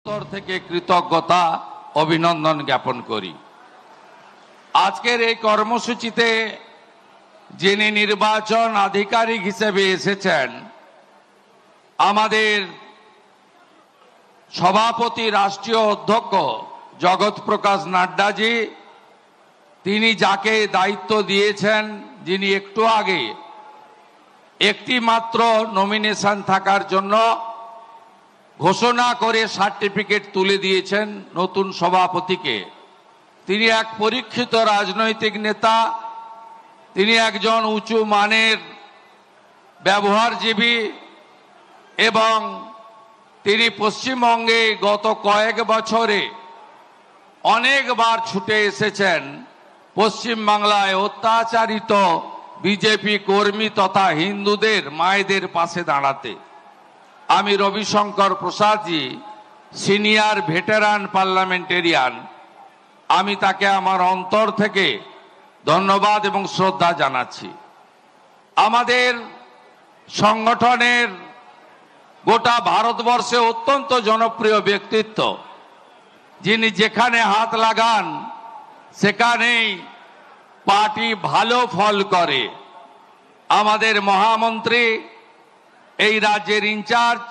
অন্তর থেকে কৃতজ্ঞতা অভিনন্দন জ্ঞাপন করি। আজকের এই কর্মসূচিতে যিনি নির্বাচন আধিকারিক হিসেবে এসেছেন আমাদের সভাপতি রাষ্ট্রীয় অধ্যক্ষ জগৎ প্রকাশ নাড্ডাজি, তিনি যাকে দায়িত্ব দিয়েছেন, যিনি একটু আগে একটি মাত্র নমিনেশন থাকার জন্য ঘোষণা করে সার্টিফিকেট তুলে দিয়েছেন নতুন সভাপতিকে। তিনি এক পরীক্ষিত রাজনৈতিক নেতা, তিনি একজন উঁচু মানের ব্যবহারজীবী এবং তিনি পশ্চিমবঙ্গে গত কয়েক বছরে অনেকবার ছুটে এসেছেন পশ্চিমবাংলায় অত্যাচারিত বিজেপি কর্মী তথা হিন্দুদের মায়েদের পাশে দাঁড়াতে। আমি রবিশঙ্কর প্রসাদজি, সিনিয়র ভেটেরান পার্লামেন্টেরিয়ান, আমি তাকে আমার অন্তর থেকে ধন্যবাদ এবং শ্রদ্ধা জানাচ্ছি। আমাদের সংগঠনের গোটা ভারতবর্ষে অত্যন্ত জনপ্রিয় ব্যক্তিত্ব, যিনি যেখানে হাত লাগান সেখানেই পার্টি ভালো ফল করে। আমাদের মহামন্ত্রী, এই রাজ্যের ইনচার্জ,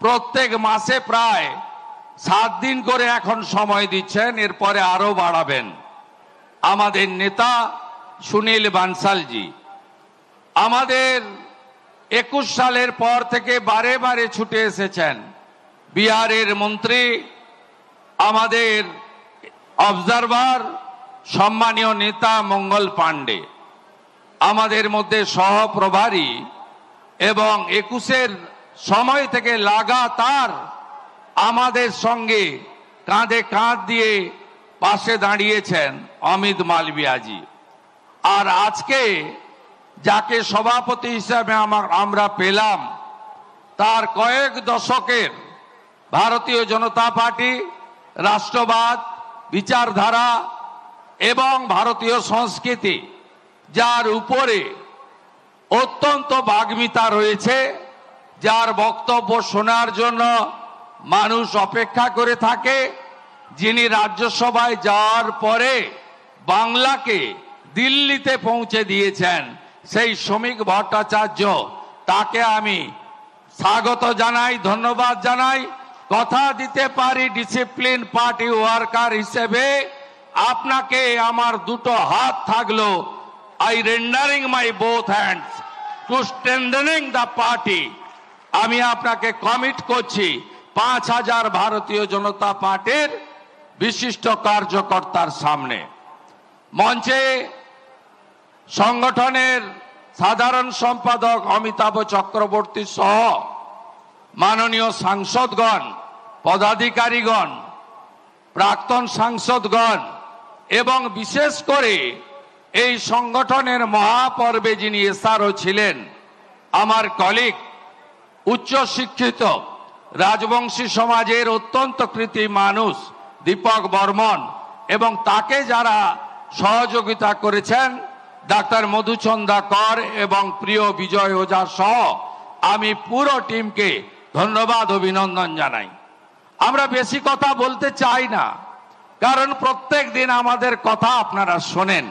প্রত্যেক মাসে প্রায় 7 দিন করে এখন সময় দিচ্ছেন, এরপরে আরো বাড়াবেন। আমাদের নেতা সুনীল বানসালজি আমাদের 21 সালের পর থেকে বারে বারে ছুটে এসেছেন। বিহারের মন্ত্রী, আমাদের অবজারভার সম্মানীয় নেতা মঙ্গল পাণ্ডে, আমাদের মধ্যে সহপ্রভারী এবং 21-এর সময় থেকে লাগাতার আমাদের সঙ্গে কাঁধে কাঁধ দিয়ে পাশে দাঁড়িয়েছেন অমিত মালবিয়াজি। আর আজকে যাকে সভাপতি হিসাবে আমরা পেলাম, তার কয়েক দশকের ভারতীয় জনতা পার্টি, রাষ্ট্রবাদ, বিচারধারা এবং ভারতীয় সংস্কৃতি, যার উপরে অত্যন্ত বাগ্মিতা রয়েছে, যার বক্তব্য শোনার জন্য মানুষ অপেক্ষা করে থাকে, যিনি রাজ্যসভায় যাওয়ার পরে বাংলাকে দিল্লিতে পৌঁছে দিয়েছেন, সেই শ্রমিক ভট্টাচার্য, তাকে আমি স্বাগত জানাই, ধন্যবাদ জানাই। কথা দিতে পারি ডিসিপ্লিন পার্টি ওয়ার্কার হিসেবে আপনাকে আমার দুটো হাত থাকলো। I rendering my both hands to strengthening the party. আমি আপনাকে কমিট করছি 5000 ভারতীয় জনতা পার্টির বিশিষ্ট কার্যকর্তার সামনে। মঞ্চে সংগঠনের সাধারণ সম্পাদক অমিতাভ চক্রবর্তী সহ মাননীয় সাংসদগণ, পদাধিকারীগণ, প্রাক্তন সাংসদগণ এবং বিশেষ করে এই সংগঠনের মহাপর্বে যিনি এসআরও ছিলেন, আমার কলিগ, উচ্চ শিক্ষিত রাজবংশী সমাজের অত্যন্ত কৃতি মানুষ দীপক বর্মন এবং তাকে যারা সহযোগিতা করেছেন ডাক্তার মধুচন্দা কর এবং প্রিয় বিজয় ওঝা সহ আমি পুরো টিমকে ধন্যবাদ অভিনন্দন জানাই। আমরা বেশি কথা বলতে চাই না, কারণ প্রত্যেক দিন আমাদের কথা আপনারা শোনেন।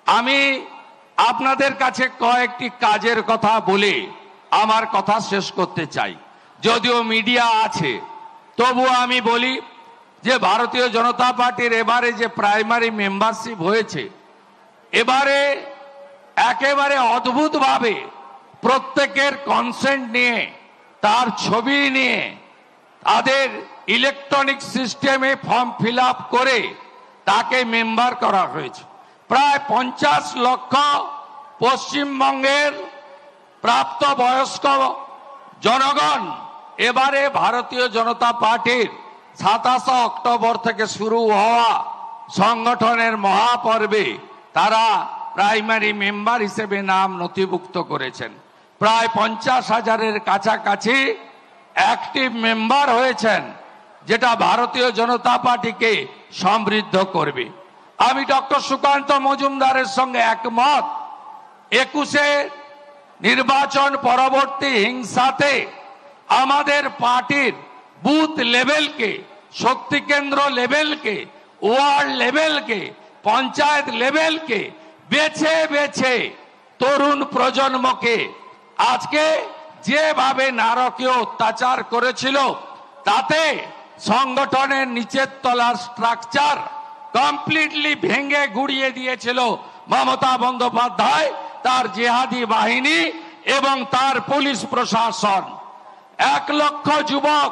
আমি আপনাদের কাছে কয়েকটি কাজের কথা বলে আমার কথা শেষ করতে চাই। যদিও মিডিয়া আছে, তবুও আমি বলি যে ভারতীয় জনতা পার্টির এবারে যে প্রাইমারি মেম্বারশিপ হয়েছে, এবারে একেবারে অদ্ভুতভাবে প্রত্যেকের কনসেন্ট নিয়ে, তার ছবি নিয়ে, তাদের ইলেকট্রনিক সিস্টেমে ফর্ম ফিল আপ করে তাকে মেম্বার করা হয়েছে। প্রায় 50 লক্ষ পশ্চিমবঙ্গের প্রাপ্তবয়স্ক জনগণ এবারে ভারতীয় জনতা পার্টির 27 অক্টোবর থেকে শুরু হওয়া সংগঠনের মহাপর্বে তারা প্রাইমারি মেম্বার হিসেবে নাম নথিভুক্ত করেছেন। প্রায় 50,000-এর কাছাকাছি অ্যাক্টিভ মেম্বার হয়েছেন, যেটা ভারতীয় জনতা পার্টিকে সমৃদ্ধ করবে। আমি ডক্টর সুকান্ত মজুমদারের সঙ্গে একমত। 21-এ নির্বাচন পরবর্তী হিংসাতে আমাদের পার্টির बूथ लेवल के, शक्ति केंद्र लेवल के, वार्ड लेवल के, पंचायत लेवल के बेছে বেছে তরুণ প্রজন্মকে আজকে যেভাবে নারকীয় অত্যাচার করেছিল তাতে সংগঠনের নিচের তলার স্ট্রাকচার কমপ্লিটলি ভেঙে গুড়িয়ে দিয়েছিল মমতা বন্দ্যোপাধ্যায়, তার জিহাদি বাহিনী এবং তার পুলিশ প্রশাসন। 1 লক্ষ যুবক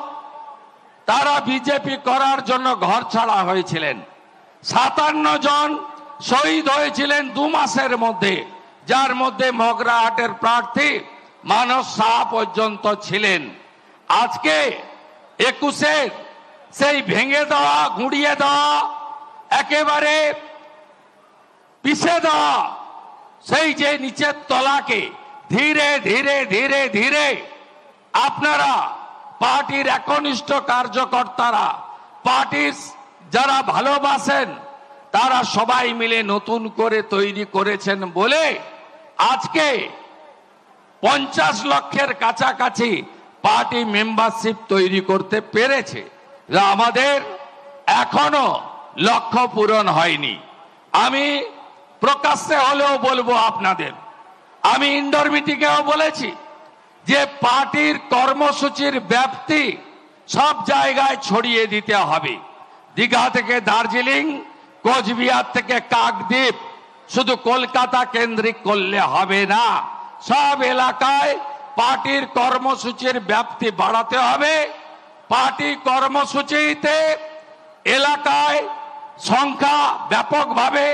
তারা বিজেপি করার জন্য ঘর ছাড়া হয়েছিলেন। 57 জন শহীদ হয়েছিলেন 2 মাসের মধ্যে, যার মধ্যে মগরাহাটের প্রার্থী মানস শাহ পর্যন্ত ছিলেন। আজকে 21-এর সেই ভেঙে দেওয়া, গুঁড়িয়ে দেওয়া, একেবারে পিছে দেওয়া সেই যে নিচের তলাকে ধীরে ধীরে ধীরে ধীরে আপনারা পার্টির একনিষ্ঠ কার্যকর্তারা, পার্টির যারা ভালোবাসেন তারা সবাই মিলে নতুন করে তৈরি করেছেন বলে আজকে 50 লক্ষের কাছাকাছি পার্টি মেম্বারশিপ তৈরি করতে পেরেছে। যা আমাদের এখনো লক্ষ্য পূরণ হয়নি। আমি প্রকাশ্যে হলেও বলবো আপনাদের, আমি ইনডোর মিটিংয়েও বলেছি যে পার্টির কর্মসূচির ব্যাপ্তি সব জায়গায় ছড়িয়ে দিতে হবে। দীঘা থেকে দার্জিলিং, কোচবিহার থেকে কাকদ্বীপ, শুধু কলকাতা কেন্দ্রিক করলে হবে না, সব এলাকায় পার্টির কর্মসূচির ব্যাপ্তি বাড়াতে হবে। পার্টি কর্মসূচিতে এলাকায় সংখ্যা ব্যাপকভাবে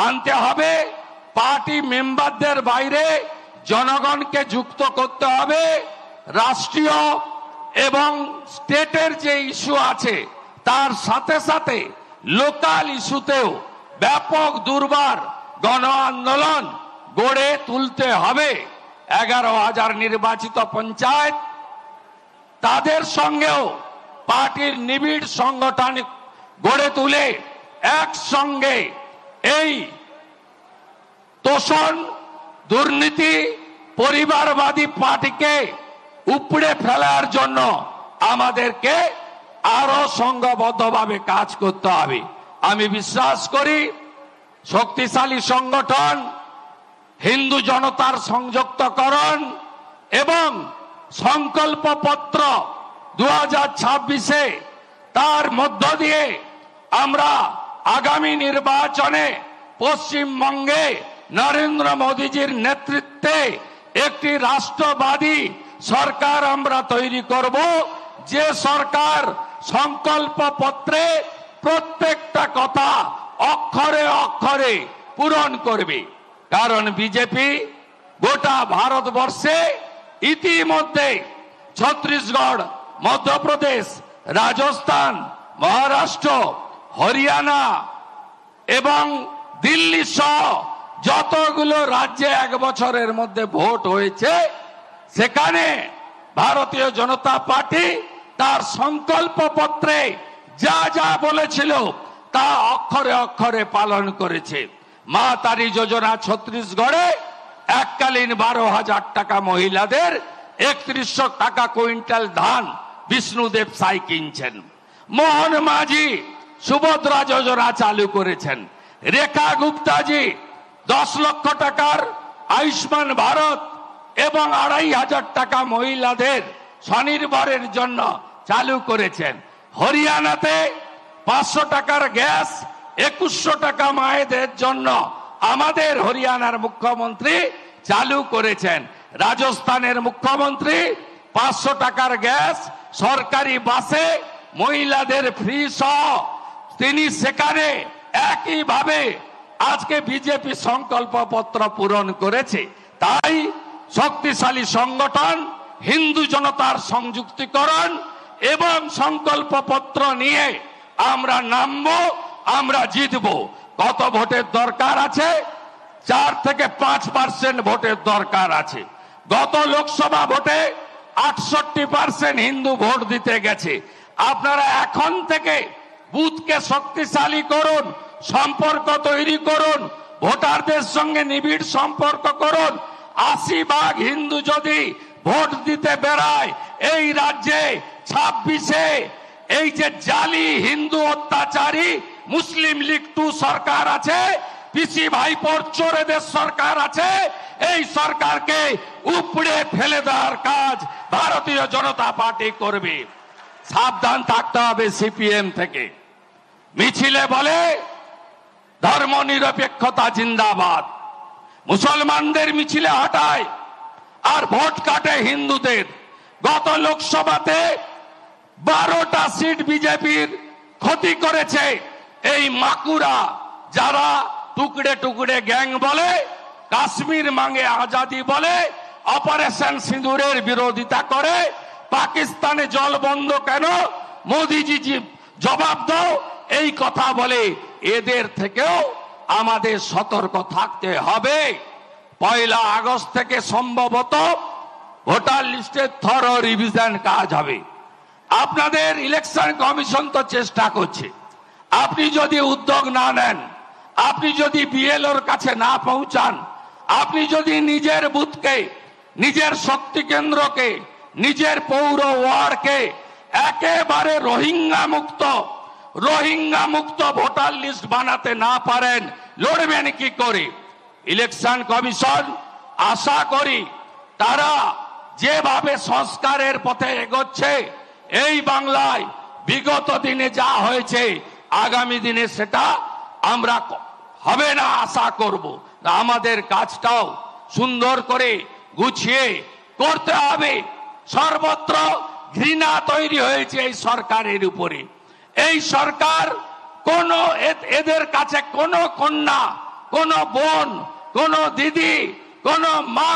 আনতে হবে। পার্টি মেম্বারদের বাইরে জনগণকে যুক্ত করতে হবে। রাষ্ট্রীয় এবং স্টেটের যে ইস্যু আছে তার সাথে সাথে লোকাল ইস্যুতেও ব্যাপক দুর্বার গণ আন্দোলন গড়ে তুলতে হবে। 11,000 নির্বাচিত পঞ্চায়েত, তাদের সঙ্গেও পার্টির নিবিড় সংগঠন গড়ে তুলে একসঙ্গে এই তোষণ, দুর্নীতি, পরিবারবাদী পার্টিকে উপড়ে ফেলার জন্য আমাদেরকে আরো সংঘবদ্ধভাবে কাজ করতে হবে। আমি বিশ্বাস করি শক্তিশালী সংগঠন, হিন্দু জনতার সংযুক্তকরণ এবং সংকল্পপত্র 2026-এ তার মধ্য দিয়ে আমরা আগামী নির্বাচনে পশ্চিমবঙ্গে নরেন্দ্র মোদীজির নেতৃত্বে একটি রাষ্ট্রবাদী সরকার আমরা তৈরি করব, যে সরকার সংকল্পপত্রে প্রত্যেকটা কথা অক্ষরে অক্ষরে পূরণ করবে। কারণ বিজেপি গোটা ভারতবর্ষে ইতিমধ্যে ছত্তিশগড়, মধ্যপ্রদেশ, রাজস্থান, মহারাষ্ট্র, হরিয়ানা এবং দিল্লি সহ যতগুলো রাজ্যে 1 বছরের মধ্যে ভোট হয়েছে সেখানে ভারতীয় জনতা পার্টি তার সংকল্পপত্রে যা যা বলেছিল তা অক্ষরে অক্ষরে পালন করেছে। মা তারি যোজনা ছত্তিশগড়ে এককালীন 12,000 টাকা মহিলাদের, 3100 টাকা কুইন্টাল ধান বিষ্ণুদেব সাই কিনছেন। মোহন মাঝি সুভদ্রা যোজনা চালু করেছেন। রেখা গুপ্তাজি 10 লক্ষ টাকার আয়ুষ্মান ভারত এবং 2,500 টাকা মহিলাদের স্বনির্ভরের জন্য চালু করেছেন। হরিয়ানাতে 500 টাকার গ্যাস, 2100 টাকা মায়েদের জন্য আমাদের হরিয়ানার মুখ্যমন্ত্রী চালু করেছেন। রাজস্থানের মুখ্যমন্ত্রী 500 টাকার গ্যাস সরকারি বাসে মহিলাদের ফ্রি সহ তিনি সেখানে একইভাবে আজকে বিজেপি সংকল্পপত্র পূরণ করেছে। তাই শক্তিশালী সংগঠন, হিন্দু জনতার সংযুক্তিকরণ এবং সংকল্পপত্র নিয়ে আমরা নামবো, আমরা জিতবো। কত ভোটের দরকার আছে? 4 থেকে 5% ভোটের দরকার আছে। গত লোকসভা ভোটে 68% হিন্দু ভোট দিতে গেছে। আপনারা এখন থেকে বুথকে শক্তিশালী করুন, সম্পর্ক তৈরি করুন, ভোটারদের সঙ্গে নিবিড় সম্পর্ক করুন। 80 ভাগ হিন্দু যদি ভোট দিতে বেড়ায় এই রাজ্যে 26-এ এই যে জালি হিন্দু অত্যাচারী মুসলিম লীগ 2 সরকার আছে, পিসি ভাইপোর চোরেদের সরকার আছে, এই সরকারকে উপড়ে ফেলে দেওয়ার কাজ ভারতীয় জনতা পার্টি করবে। সাবধান থাকতে হবে সিপিএম থেকে। মিছিলে বলে ধর্মনিরপেক্ষতা জিন্দাবাদ, মুসলমানদের মিছিলে হটায় আর ভোট কাটে হিন্দুদের। গত লোকসভাতে 12টা সিট বিজেপির ক্ষতি করেছে এই মাকুরা, যারা টুকরে টুকরে গ্যাং বলে, কাশ্মীর মাঙ্গে আজাদি বলে, অপারেশন সিঁদুরের বিরোধিতা করে, পাকিস্তানে জল বন্ধ কেন, মোদিজি জবাব দাও, এই কথা বলে। এদের থেকেও আমাদের সতর্ক থাকতে হবে। 1 আগস্ট থেকে সম্ভবত ভোটার লিস্টের থরো রিভিশন কাজ হবে। আপনাদের ইলেকশন কমিশন তো চেষ্টা করছে, আপনি যদি উদ্যোগ না নেন, আপনি যদি বিএলওর কাছে না পৌঁছান, আপনি যদি নিজের বুথকে, নিজের শক্তি কেন্দ্রকে, নিজের পৌর ওয়ার্ডকে একেবারে রোহিঙ্গা মুক্ত ভোটার লিস্ট বানাতে না পারেন, লড়বেন কি করে? ইলেকশন কমিশন আশা করি তারা যেভাবে সংস্কারের পথে এগোচ্ছে, এই বাংলায় বিগত দিনে যা হয়েছে আগামী দিনে সেটা আমরা হবে না আশা করব। আমাদের কাজটাও সুন্দর করে গুছিয়ে করতে হবে। সর্বত্র ঘৃণা তৈরি হয়েছে এই সরকারের উপরে। এই সরকার এদের কাছে কোনো কন্যা, কোনো বোন, কোনো দিদি, কোনো মা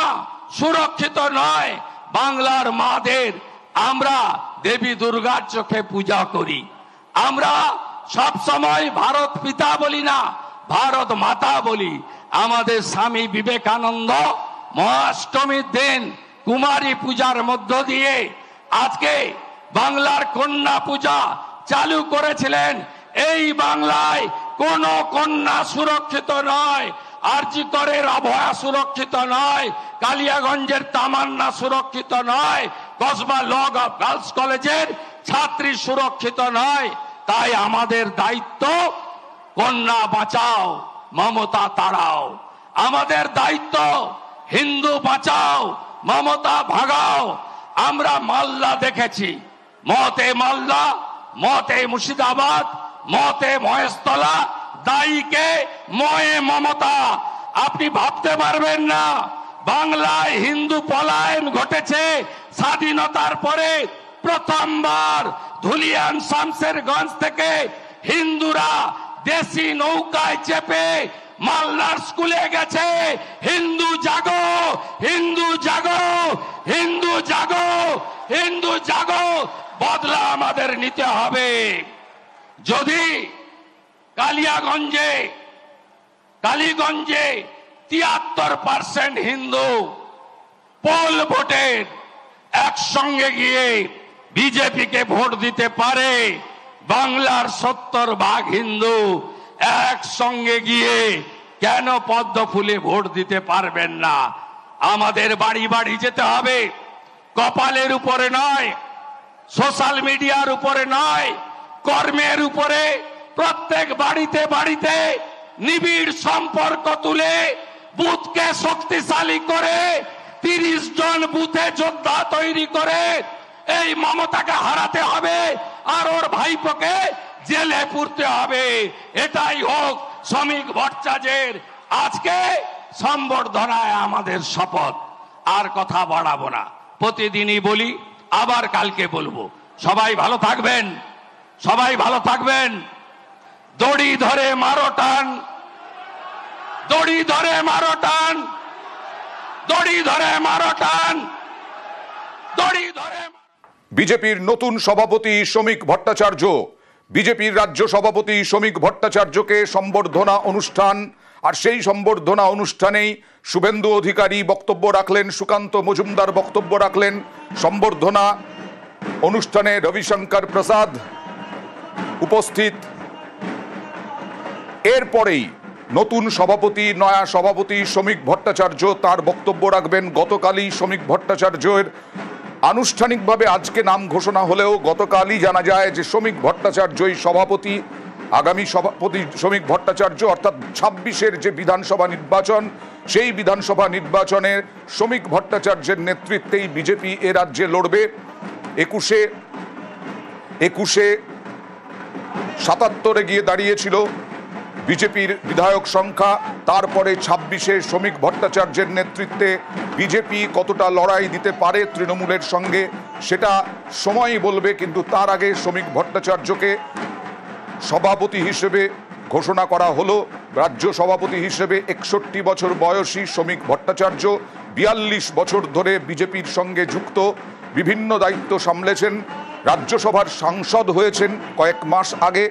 সুরক্ষিত নয়। বাংলার মাদের আমরা দেবী দুর্গার চোখে পূজা করি। আমরা সব সময় ভারত পিতা বলি না, ভারত মাতা বলি। আমাদের স্বামী বিবেকানন্দ মহাষ্টমীর দিন কুমারী পূজার মধ্য দিয়ে আজকে বাংলার কন্যা পূজা চালু করেছিলেন। এই বাংলায় কোন কন্যা সুরক্ষিত নয়, আরজি করের অভয়া সুরক্ষিত নয়, কালিয়াগঞ্জের তামান্না সুরক্ষিত নয়, কসবা ল গার্লস কলেজের ছাত্রী সুরক্ষিত নয়। তাই আমাদের দায়িত্ব কন্যা বাঁচাও, মমতা তাড়াও। আমাদের দায়িত্ব হিন্দু বাঁচাও, মমতা ভাগাও। আমরা মালদা দেখেছি, মতে মালদা, মতে মুর্শিদাবাদ, মতে মহেশতলা, দায়ীকে ময়ে মমতা। আপনি ভাবতে পারবেন না বাংলায় হিন্দু পলায়ন ঘটেছে স্বাধীনতার পরে প্রথমবার। ধুলিয়ান শামশেরগঞ্জ থেকে হিন্দুরা দেশি নৌকায় চেপে মালদার স্কুলে গেছে। হিন্দু জাগো, হিন্দু জাগো, হিন্দু জাগো, হিন্দু জাগো। বদলা আমাদের নিতে হবে। যদি কালিগঞ্জে 73% হিন্দু পোল ভোটের একসঙ্গে গিয়ে বিজেপিকে ভোট দিতে পারে, বাংলার 70% হিন্দু একসঙ্গে গিয়ে কেন পদ্ম ফুলে ভোট দিতে পারবেন না? আমাদের বাড়ি বাড়ি যেতে হবে, কপালের উপরে নয়, সোশ্যাল মিডিয়ার উপরে নয়, কর্মের উপরে। প্রত্যেক বাড়িতে বাড়িতে নিবিড় সম্পর্ক তুলে বুথকে শক্তিশালী করে 30 জন বুথে যোদ্ধা তৈরি করে এই মমতাকে হারাতে হবে আর ওর ভাইপোকে জেলে পুরতে হবে। এটাই হোক শ্রমিক ভট্টাচার্যের আজকে সম্বর্ধনায় আমাদের শপথ। আর কথা বাড়াবো না, প্রতিদিনই বলি, আবার কালকে বলবো। সবাই ভালো থাকবেন, সবাই ভালো থাকবেন। দড়ি ধরে মারো টান, দড়ি ধরে মারো টান, দড়ি ধরে মারো টান, দড়ি ধরে। বিজেপির নতুন সভাপতি শ্রমিক ভট্টাচার্য, বিজেপির রাজ্য সভাপতি শ্রমিক ভট্টাচার্যকে সম্বর্ধনা অনুষ্ঠান, আর সেই সম্বর্ধনা অনুষ্ঠানেই শুভেন্দু অধিকারী বক্তব্য রাখলেন, সুকান্ত মজুমদার বক্তব্য রাখলেন। সম্বর্ধনা অনুষ্ঠানে রবিশঙ্কর প্রসাদ উপস্থিত। এরপরেই নতুন সভাপতি, নয়া সভাপতি শ্রমিক ভট্টাচার্য তার বক্তব্য রাখবেন। গতকালই শ্রমিক ভট্টাচার্যের আনুষ্ঠানিকভাবে আজকে নাম ঘোষণা হলেও গতকালই জানা যায় যে শ্রমিক ভট্টাচার্যই সভাপতি। আগামী সভাপতি শ্রমিক ভট্টাচার্য, অর্থাৎ ২৬-এর যে বিধানসভা নির্বাচন, সেই বিধানসভা নির্বাচনে শ্রমিক ভট্টাচার্যের নেতৃত্বেই বিজেপি এ রাজ্যে লড়বে। ২১-এ ৭৭-এ গিয়ে দাঁড়িয়েছিল বিজেপির বিধায়ক সংখ্যা, তারপরে ২৬-এ শ্রমিক ভট্টাচার্যের নেতৃত্বে বিজেপি কতটা লড়াই দিতে পারে তৃণমূলের সঙ্গে সেটা সময়ই বলবে। কিন্তু তার আগে শ্রমিক ভট্টাচার্যকে সভাপতি হিসেবে ঘোষণা করা হলো। রাজ্য সভাপতি হিসেবে ৬১ বছর বয়সী শ্রমিক ভট্টাচার্য ৪২ বছর ধরে বিজেপির সঙ্গে যুক্ত, বিভিন্ন দায়িত্ব সামলেছেন, রাজ্যসভার সাংসদ হয়েছেন কয়েক মাস আগে।